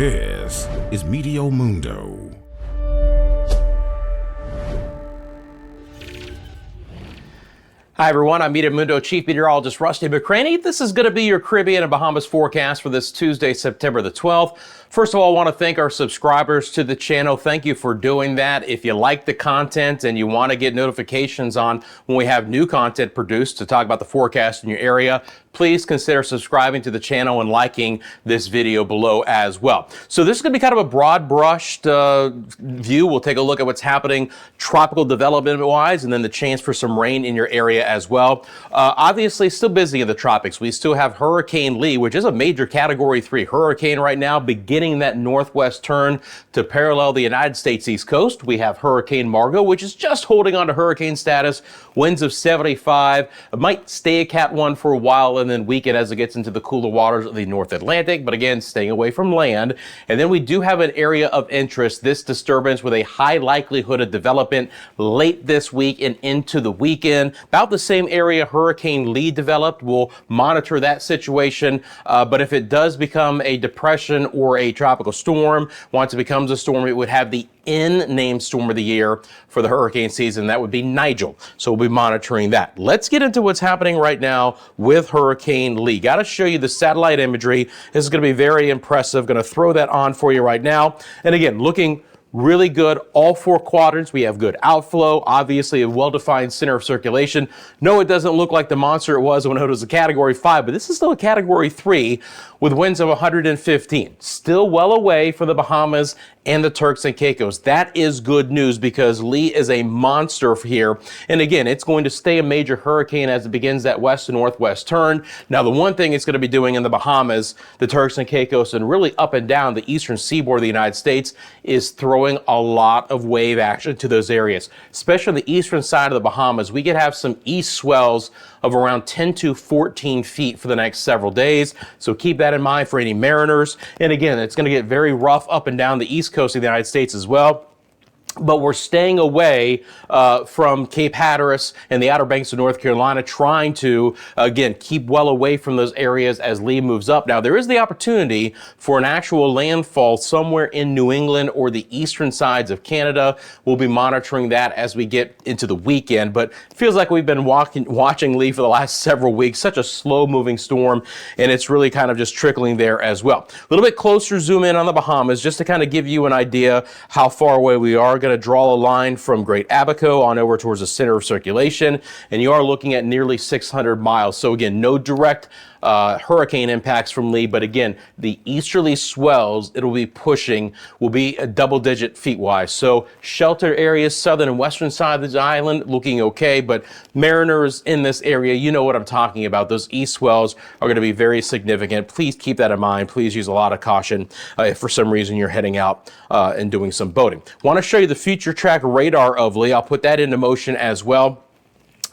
This is Meteo Mundo. Hi everyone, I'm Meteo Mundo Chief Meteorologist Rusty McCraney. This is going to be your Caribbean and Bahamas forecast for this Tuesday, September the 12th. First of all, I want to thank our subscribers to the channel. Thank you for doing that. If you like the content and you want to get notifications on when we have new content produced to talk about the forecast in your area, please consider subscribing to the channel and liking this video below as well. So this is going to be kind of a broad brushed view. We'll take a look at what's happening tropical development wise and then the chance for some rain in your area as well. Obviously still busy in the tropics. We still have Hurricane Lee, which is a major Category 3 hurricane right now, beginning that northwest turn to parallel the United States East Coast. We have Hurricane Margot, which is just holding on to hurricane status, winds of 75. It might stay a Cat 1 for a while and then weaken as it gets into the cooler waters of the North Atlantic, but again, staying away from land. And then we do have an area of interest, this disturbance with a high likelihood of development late this week and into the weekend. About the same area Hurricane Lee developed. We'll monitor that situation, but if it does become a depression or a tropical storm, once it becomes a storm, it would have the named storm of the year for the hurricane season. That would be Nigel. So we'll be monitoring that. Let's get into what's happening right now with Hurricane Lee. Got to show you the satellite imagery. This is going to be very impressive. Going to throw that on for you right now. And again, looking really good. All four quadrants. We have good outflow, obviously a well-defined center of circulation. No, it doesn't look like the monster it was when it was a Category 5, but this is still a Category 3 with winds of 115. Still well away from the Bahamas and the Turks and Caicos. That is good news because Lee is a monster here. And again, it's going to stay a major hurricane as it begins that west to northwest turn. Now, the one thing it's going to be doing in the Bahamas, the Turks and Caicos, and really up and down the eastern seaboard of the United States is throwing a lot of wave action to those areas. Especially on the eastern side of the Bahamas, we could have some east swells of around 10 to 14 feet for the next several days. So keep that in mind for any mariners. And again, it's going to get very rough up and down the east coast of the United States as well. But we're staying away from Cape Hatteras and the Outer Banks of North Carolina, trying to, again, keep well away from those areas as Lee moves up. Now, there is the opportunity for an actual landfall somewhere in New England or the eastern sides of Canada. We'll be monitoring that as we get into the weekend. But it feels like we've been watching Lee for the last several weeks. Such a slow-moving storm, and it's really kind of just trickling there as well. A little bit closer zoom in on the Bahamas, just to kind of give you an idea how far away we are. Going to draw a line from Great Abaco on over towards the center of circulation, and you are looking at nearly 600 miles. So again, no direct hurricane impacts from Lee, but again, the easterly swells it'll be pushing will be a double-digit feet-wise. So sheltered areas, southern and western side of the island, looking okay, but mariners in this area, you know what I'm talking about. Those east swells are going to be very significant. Please keep that in mind. Please use a lot of caution if for some reason you're heading out and doing some boating. Want to show you the future track radar of Lee. I'll put that into motion as well.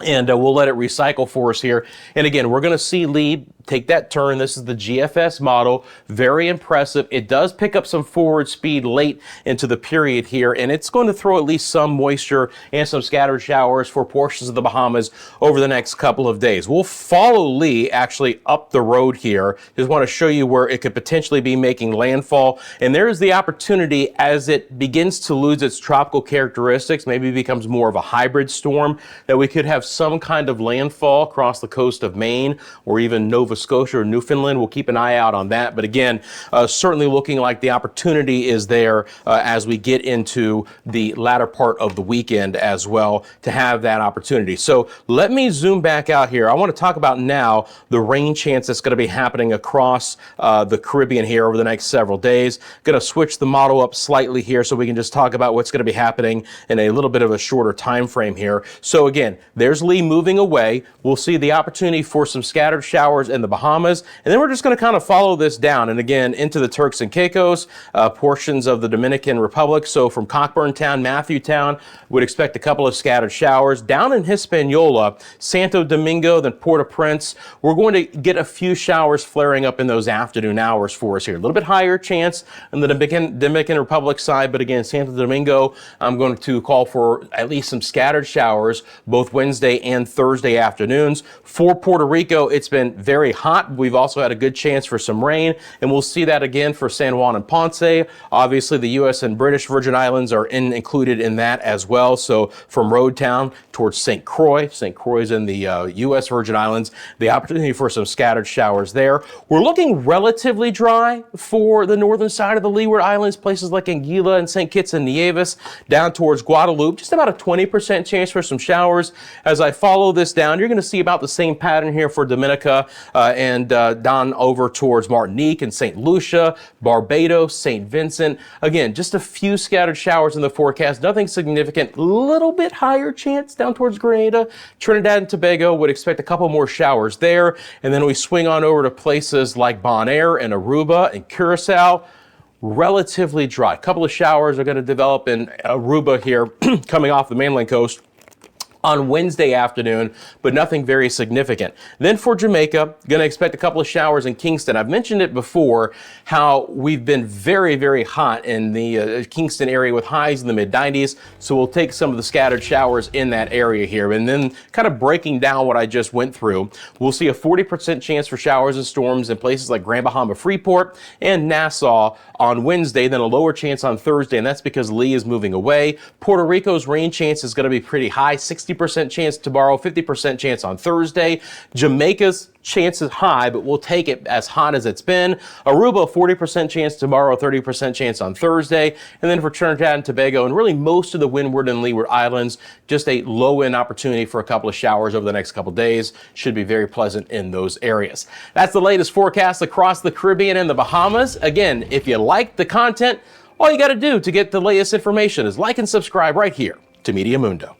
And we'll let it recycle for us here. And again, we're going to see Lee take that turn. This is the GFS model. Very impressive. It does pick up some forward speed late into the period here, and it's going to throw at least some moisture and some scattered showers for portions of the Bahamas over the next couple of days. We'll follow Lee actually up the road here. Just want to show you where it could potentially be making landfall. And there's the opportunity as it begins to lose its tropical characteristics, maybe becomes more of a hybrid storm, that we could have some kind of landfall across the coast of Maine or even Nova Scotia or Newfoundland. We'll keep an eye out on that. But again, certainly looking like the opportunity is there as we get into the latter part of the weekend as well to have that opportunity. So let me zoom back out here. I want to talk about now the rain chance that's going to be happening across the Caribbean here over the next several days. Going to switch the model up slightly here so we can just talk about what's going to be happening in a little bit of a shorter time frame here. So again, there's Lee moving away. We'll see the opportunity for some scattered showers in the Bahamas, and then we're just going to kind of follow this down and again into the Turks and Caicos, portions of the Dominican Republic. So from Cockburntown, Matthewtown, would expect a couple of scattered showers. Down in Hispaniola, Santo Domingo, then Port-au-Prince, we're going to get a few showers flaring up in those afternoon hours for us here. A little bit higher chance on the Dominican Republic side, but again, Santo Domingo, I'm going to call for at least some scattered showers both Wednesday and Thursday afternoons. For Puerto Rico, it's been very very hot. We've also had a good chance for some rain, and we'll see that again for San Juan and Ponce. Obviously, the U.S. and British Virgin Islands are included in that as well. So from Road Town towards St. Croix is in the U.S. Virgin Islands, the opportunity for some scattered showers there. We're looking relatively dry for the northern side of the Leeward Islands, places like Anguilla and St. Kitts and Nevis, down towards Guadeloupe, just about a 20% chance for some showers. As I follow this down, you're going to see about the same pattern here for Dominica and down over towards Martinique and St. Lucia, Barbados, St. Vincent. Again, just a few scattered showers in the forecast, nothing significant. Little bit higher chance down towards Grenada. Trinidad and Tobago would expect a couple more showers there. And then we swing on over to places like Bonaire and Aruba and Curacao. Relatively dry. A couple of showers are going to develop in Aruba here coming off the mainland coast on Wednesday afternoon, but nothing very significant. Then for Jamaica, going to expect a couple of showers in Kingston. I've mentioned it before, how we've been very, very hot in the Kingston area with highs in the mid-90s. So we'll take some of the scattered showers in that area here. And then kind of breaking down what I just went through, we'll see a 40% chance for showers and storms in places like Grand Bahama, Freeport, and Nassau on Wednesday, then a lower chance on Thursday, and that's because Lee is moving away. Puerto Rico's rain chance is going to be pretty high, 60% chance tomorrow, 50% chance on Thursday. Jamaica's chance is high, but we'll take it as hot as it's been. Aruba, 40% chance tomorrow, 30% chance on Thursday. And then for Trinidad and Tobago, and really most of the Windward and Leeward Islands, just a low-end opportunity for a couple of showers over the next couple of days. Should be very pleasant in those areas. That's the latest forecast across the Caribbean and the Bahamas. Again, if you like the content, all you got to do to get the latest information is like and subscribe right here to Media Mundo.